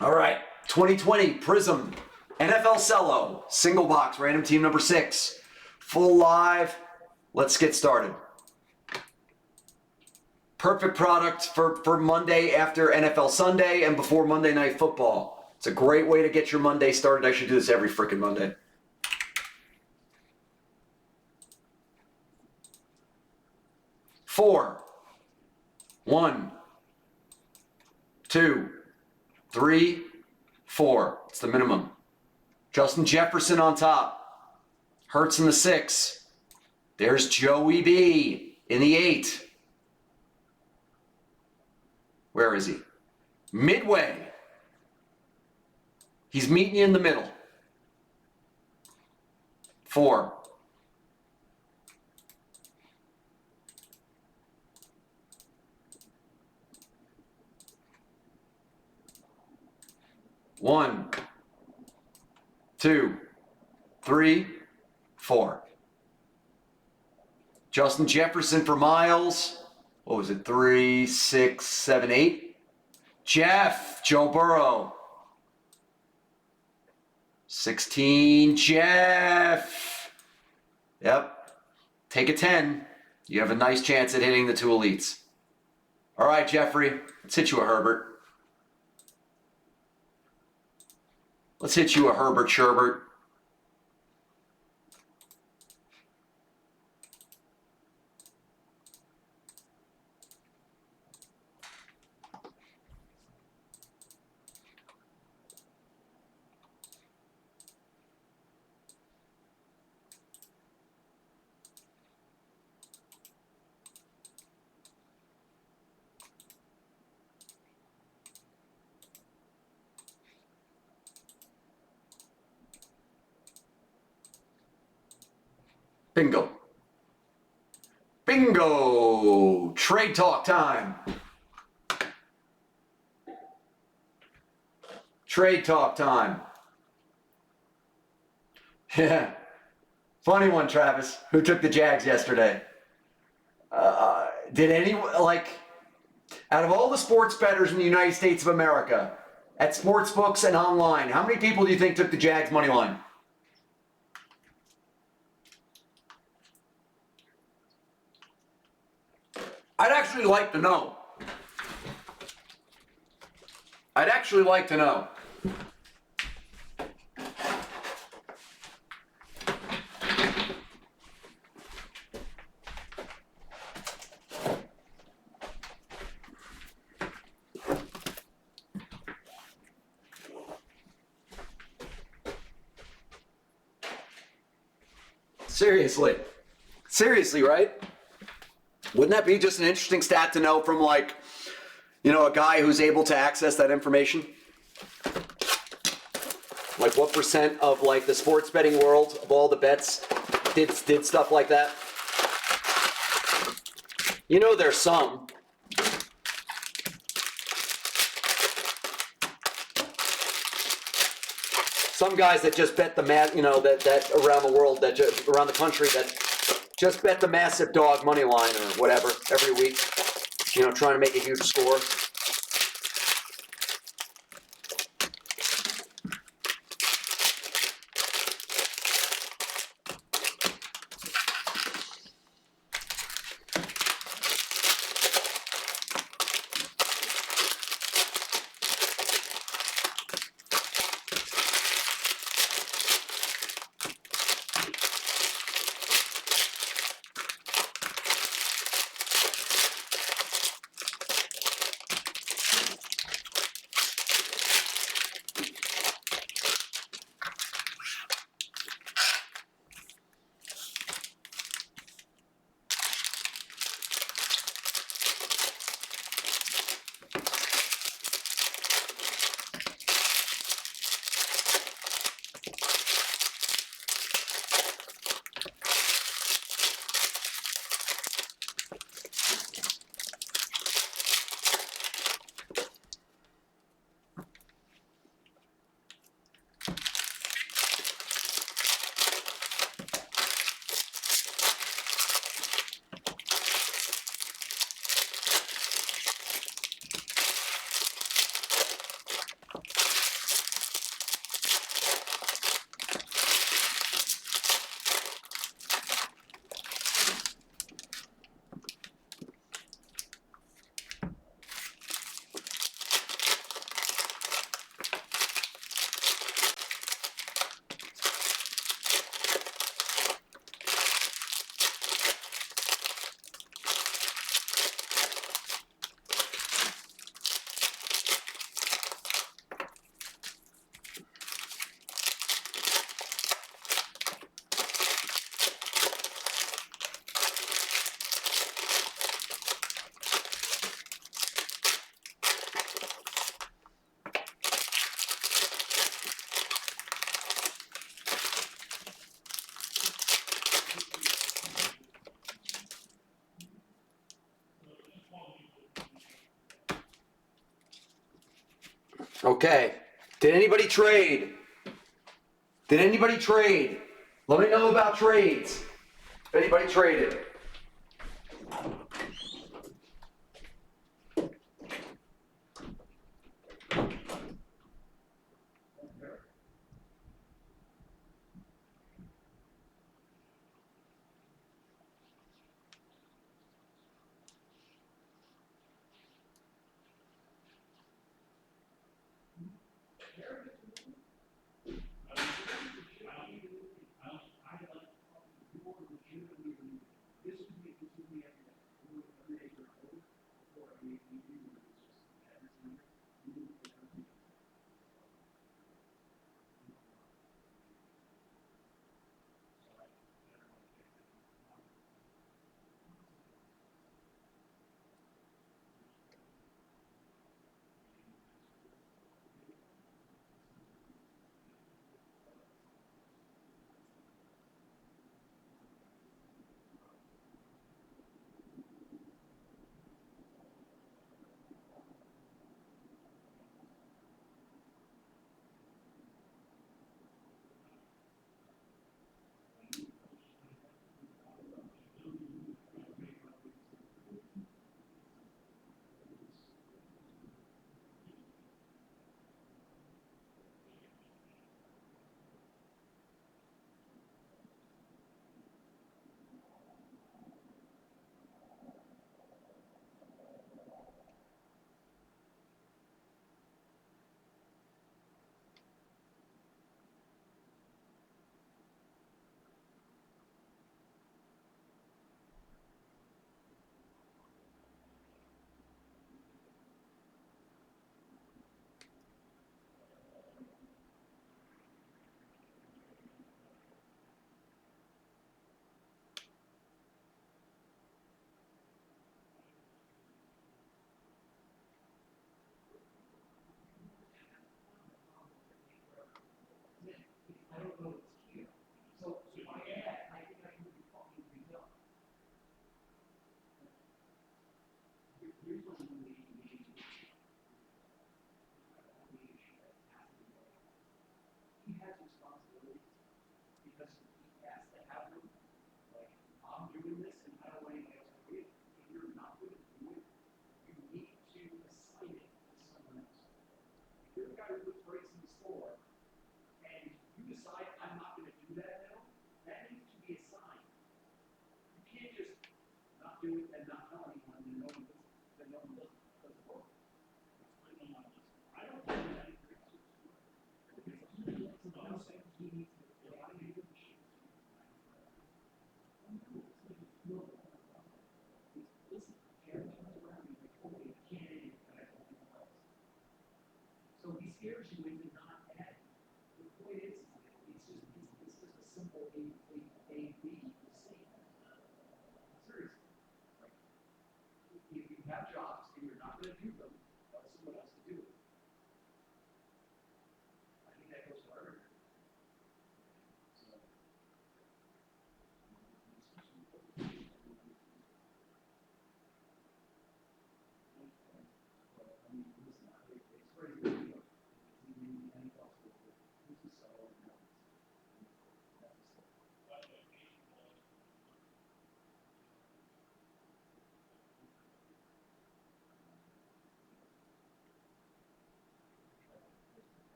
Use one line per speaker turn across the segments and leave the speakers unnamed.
All right, 2020 Prizm NFL Cello, single box, random team number 6, full live. Let's get started. Perfect product for Monday after NFL Sunday and before Monday Night Football. It's a great way to get your Monday started. I should do this every freaking Monday. Four. 1, 2, 3, 4. It's the minimum. Justin Jefferson on top. Hurts in the 6. There's Joey B in the 8. Where is he? Midway. He's meeting you in the middle. 4. 1, 2, 3, 4. Justin Jefferson for Miles. What was it? 3, 6, 7, 8. Jeff, Joe Burrow. 16, Jeff. Yep. Take a 10. You have a nice chance at hitting the 2 elites. All right, Jeffrey. Let's hit you a Herbert. Let's hit you a Herbert Sherbert. Bingo. Bingo! Trade talk time. Trade talk time. Yeah. Funny one, Travis. Who took the Jags yesterday? Did anyone, out of all the sports bettors in the United States of America, at sports books and online, how many people do you think took the Jags money line? I'd actually like to know. I'd actually like to know. Seriously. Seriously, right? Wouldn't that be just an interesting stat to know from, a guy who's able to access that information? Like, what percent of, the sports betting world, of all the bets, did stuff like that? You know there's some. Some guys that just bet the that around the world, around the country, that just bet the massive dog money line or whatever every week, trying to make a huge score. Okay. Did anybody trade? Did anybody trade? Let me know about trades. If anybody traded.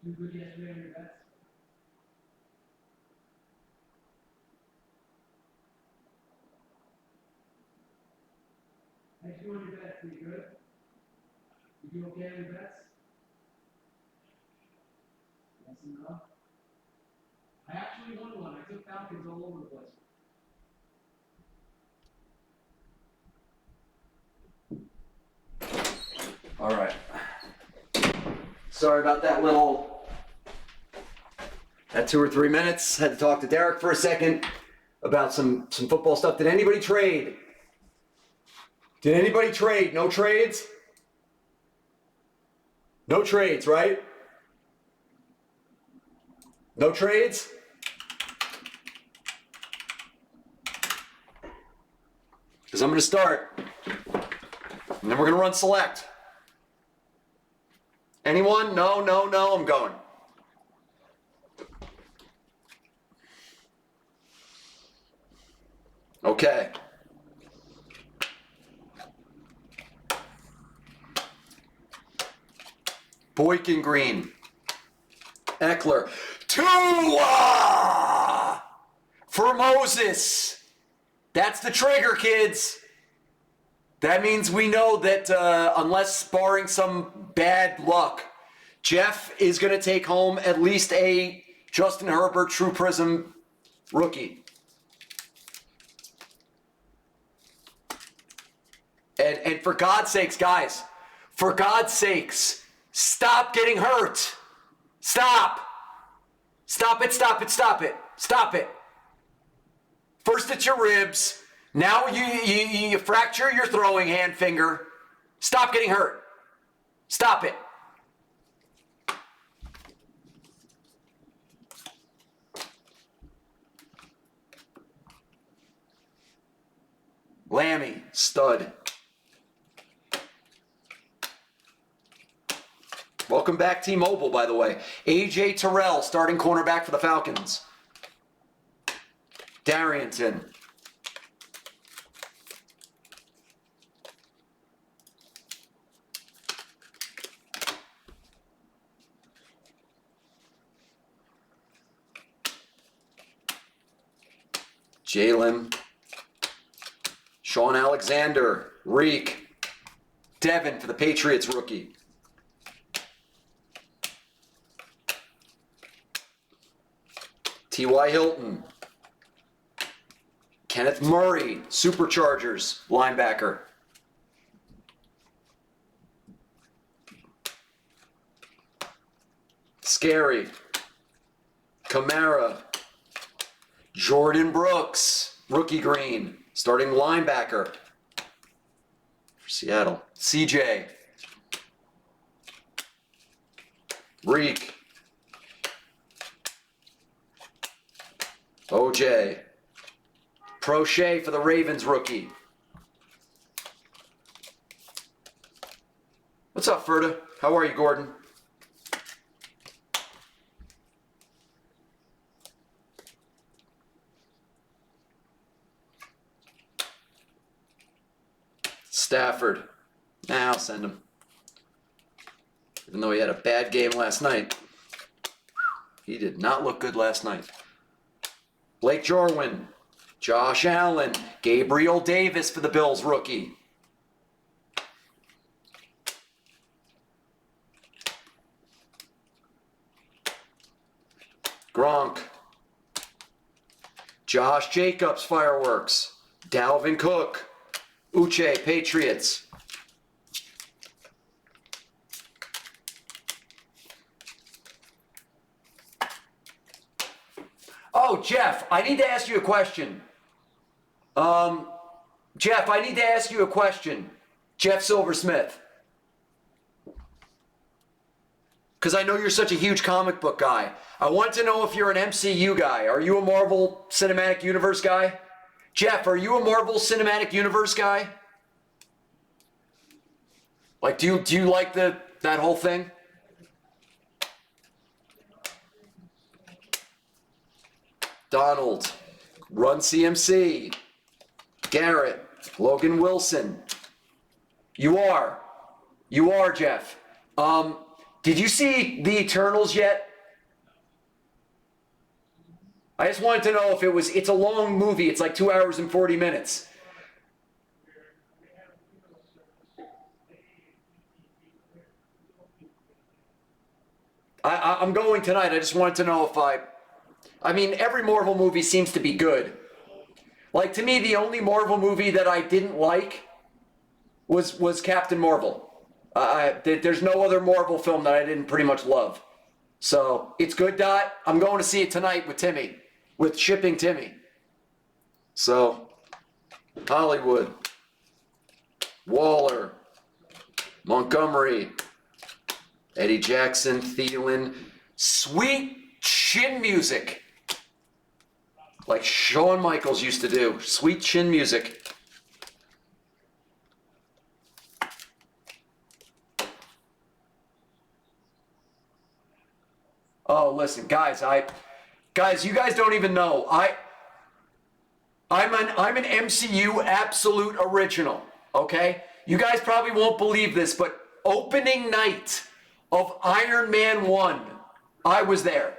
Too good yesterday on your bets? How'd you do on your bets? Pretty good? You do okay on your bets? Yes and no? I actually won one. I took Falcons all over the place.
All right. Sorry about that 2 or 3 minutes. Had to talk to Derek for a second about some football stuff. Did anybody trade? Did anybody trade? No trades? No trades, right? No trades? Because I'm going to start. And then we're going to run select. Anyone? No, I'm going. Okay. Boykin Green. Eckler. Tua! For Moses. That's the trigger, kids. That means we know that unless barring some bad luck, Jeff is going to take home at least a Justin Herbert True Prizm rookie. And for God's sakes, guys, for God's sakes, stop getting hurt. Stop. Stop it. First it's your ribs. Now you fracture your throwing hand finger. Stop getting hurt. Stop it. Lammy, stud. Welcome back, T-Mobile, by the way. A.J. Terrell, starting cornerback for the Falcons. Darrington. Jalen. Sean Alexander. Reek. Devin for the Patriots rookie. T.Y. Hilton. Kenneth Murray, Superchargers, linebacker. Scary. Kamara. Jordan Brooks, rookie green, starting linebacker for Seattle. CJ. Reek. OJ. Prochet for the Ravens rookie. What's up, Ferda? How are you, Gordon? Stafford. Nah, I'll send him. Even though he had a bad game last night. He did not look good last night. Blake Jarwin. Josh Allen. Gabriel Davis for the Bills rookie. Gronk. Josh Jacobs, fireworks. Dalvin Cook. Uche, Patriots. Oh, Jeff, I need to ask you a question. Jeff, I need to ask you a question. Jeff Silversmith. Because I know you're such a huge comic book guy. I want to know if you're an MCU guy. Are you a Marvel Cinematic Universe guy? Jeff, are you a Marvel Cinematic Universe guy? Like, do you like that whole thing? Donald, Run CMC, Garrett, Logan Wilson. You are, Jeff. Did you see The Eternals yet? I just wanted to know if it's a long movie. It's like 2 hours and 40 minutes. I'm going tonight. I just wanted to know if I mean, every Marvel movie seems to be good. Like, to me, the only Marvel movie that I didn't like was Captain Marvel. There's no other Marvel film that I didn't pretty much love. So, it's good, Dot. I'm going to see it tonight with Timmy. With Shipping Timmy. So, Hollywood. Waller. Montgomery. Eddie Jackson. Thielen. Sweet chin music. Like Shawn Michaels used to do. Sweet chin music. Oh, listen, guys, you guys don't even know. I'm an MCU absolute original, okay? You guys probably won't believe this, but opening night of Iron Man 1, I was there.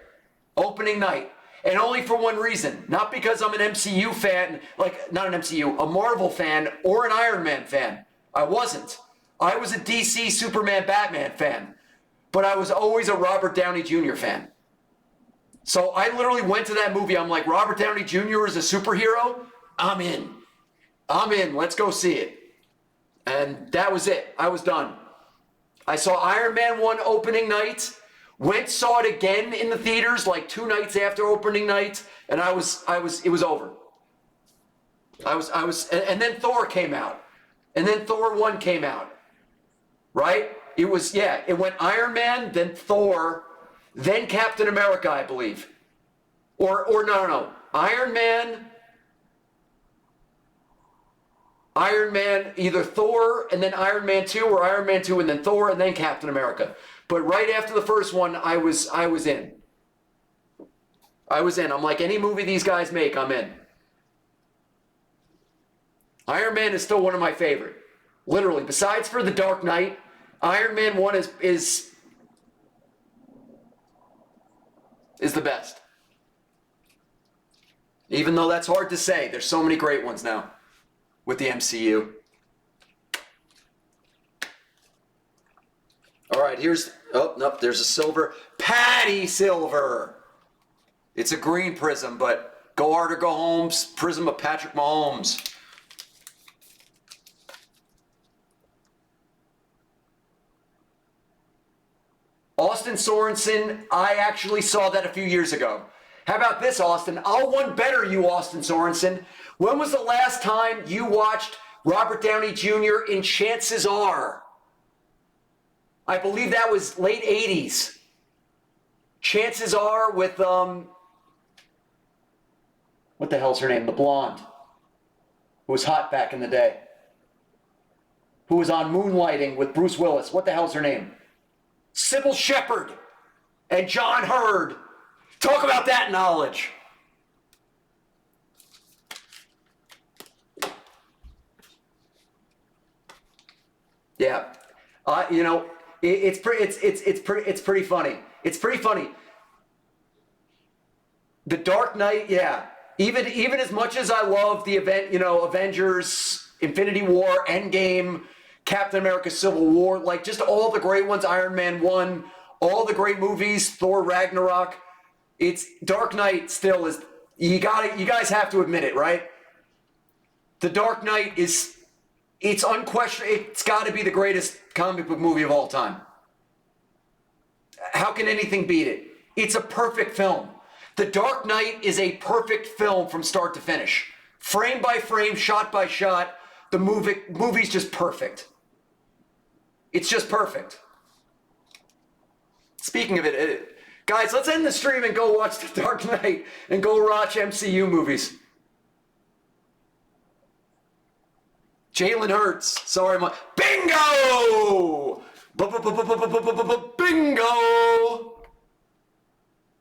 Opening night. And only for one reason. Not because I'm an MCU fan, like, not an MCU, a Marvel fan or an Iron Man fan. I wasn't. I was a DC Superman Batman fan. But I was always a Robert Downey Jr. fan. So I literally went to that movie. I'm like, Robert Downey Jr. is a superhero? I'm in. I'm in. Let's go see it. And that was it. I was done. I saw Iron Man 1 opening night. Saw it again in the theaters like 2 nights after opening night, and it was over. And then Thor came out, and then Thor 1 came out, right? It went Iron Man, then Thor, then Captain America, I believe. Or no. Iron Man, either Thor and then Iron Man 2, or Iron Man 2 and then Thor and then Captain America. But right after the first one, I was in. I was in. I'm like, any movie these guys make, I'm in. Iron Man is still one of my favorite. Literally. Besides for The Dark Knight, Iron Man 1 is the best. Even though that's hard to say. There's so many great ones now with the MCU. All right, there's a silver. Patty Silver. It's a green Prizm, but go hard or go home. Prizm of Patrick Mahomes. Austin Sorensen, I actually saw that a few years ago. How about this, Austin? I'll one better you, Austin Sorensen. When was the last time you watched Robert Downey Jr. in Chances Are? I believe that was late 80s. Chances Are with, what the hell's her name? The blonde. Who was hot back in the day. Who was on Moonlighting with Bruce Willis. What the hell's her name? Sybil Shepherd and John Hurd. Talk about that knowledge. Yeah. It's pretty funny. It's pretty funny. The Dark Knight, yeah. Even as much as I love the Avengers, Infinity War, Endgame, Captain America: Civil War, like just all the great ones, Iron Man 1, all the great movies, Thor Ragnarok. It's Dark Knight still is, you guys have to admit it, right? The Dark Knight it's unquestionable. It's got to be the greatest comic book movie of all time. How can anything beat it? It's a perfect film. The Dark Knight is a perfect film from start to finish. Frame by frame, shot by shot, the movie's just perfect. It's just perfect. Speaking of it, guys, let's end the stream and go watch The Dark Knight and go watch MCU movies. Jalen Hurts. Sorry, bingo! Bingo!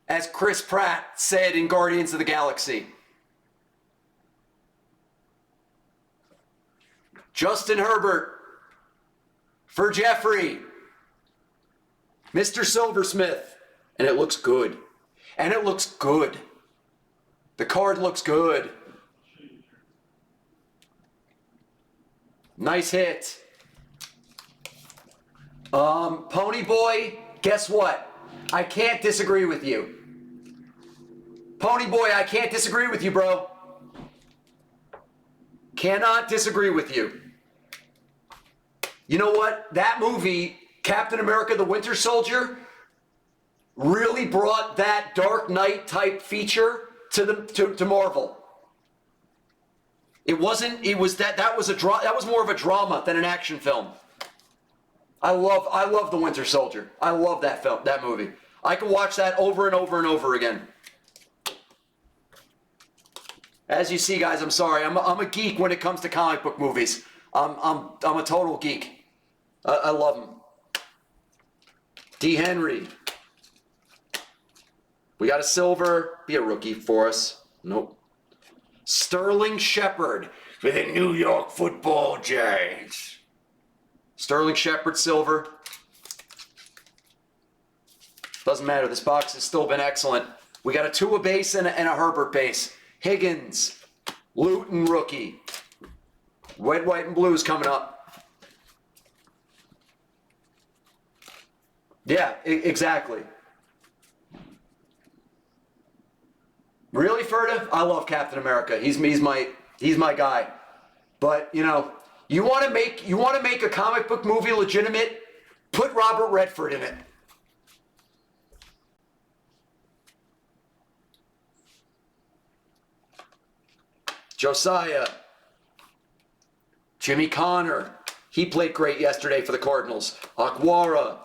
As Chris Pratt said in Guardians of the Galaxy. Justin Herbert for Jeffrey. Mr. Silversmith. And it looks good. And it looks good. The card looks good. Nice hit. Pony Boy, guess what? I can't disagree with you. Pony Boy, I can't disagree with you, bro. Cannot disagree with you. You know what? That movie, Captain America the Winter Soldier, really brought that Dark Knight type feature to Marvel. It was more of a drama than an action film. I love The Winter Soldier. I love that movie. I can watch that over and over and over again. As you see, guys, I'm sorry. I'm a geek when it comes to comic book movies. I'm a total geek. I love them. D. Henry. We got a silver. Be a rookie for us. Nope. Sterling Shepard for the New York Football Giants. Sterling Shepard silver. Doesn't matter. This box has still been excellent. We got a Tua base and a Herbert base. Higgins. Luton rookie. Red, white, and blues coming up. Yeah, exactly. Really, furtive? I love Captain America. He's my guy. But you know, you want to make a comic book movie legitimate? Put Robert Redford in it. Josiah. Jimmy Connor. He played great yesterday for the Cardinals. Akwara.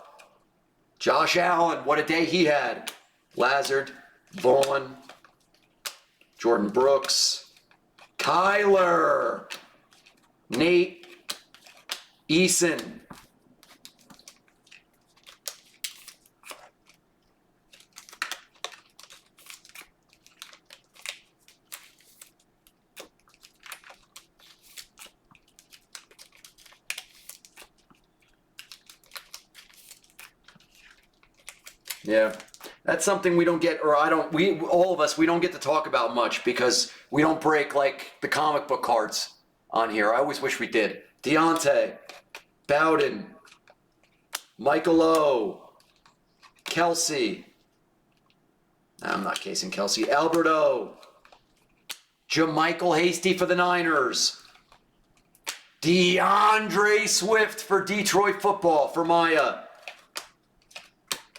Josh Allen. What a day he had. Lazard. Vaughn. Jordan Brooks, Kyler, Nate, Eason. Yeah. That's something we don't get, or all of us, we don't get to talk about much because we don't break like the comic book cards on here. I always wish we did. Deontay, Bowden, Michael O, Kelsey. I'm not casing Kelsey. Alberto, Jermichael Hasty for the Niners. DeAndre Swift for Detroit football for Maya.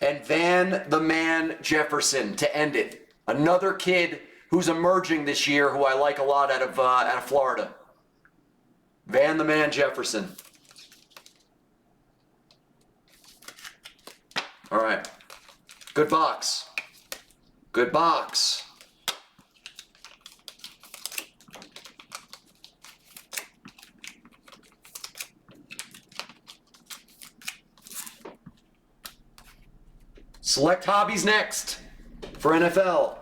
And Van the Man Jefferson to end it. Another kid who's emerging this year who I like a lot out of Florida. Van the Man Jefferson. All right. Good box. Good box. Select hobbies next for NFL.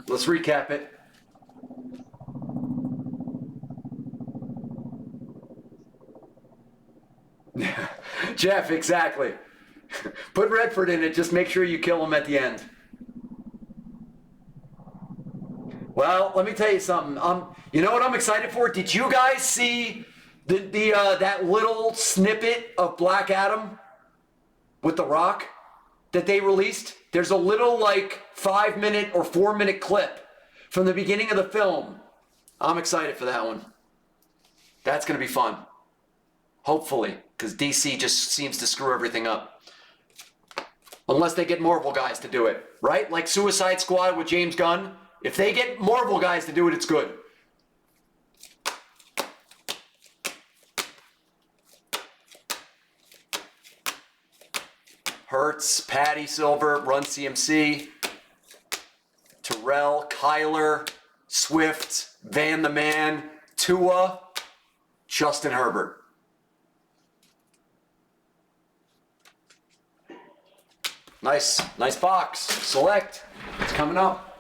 Let's recap it. Jeff, exactly. Put Redford in it, just make sure you kill him at the end. Well, let me tell you something. You know what I'm excited for? Did you guys see that little snippet of Black Adam with The Rock that they released? There's a little like 5-minute or 4-minute clip from the beginning of the film. I'm excited for that one. That's going to be fun. Hopefully, because DC just seems to screw everything up. Unless they get Marvel guys to do it, right? Like Suicide Squad with James Gunn. If they get Marvel guys to do it, it's good. Hurts, Patty Silver, Run CMC, Terrell, Kyler, Swift, Van the Man, Tua, Justin Herbert. Nice box. Select. It's coming up.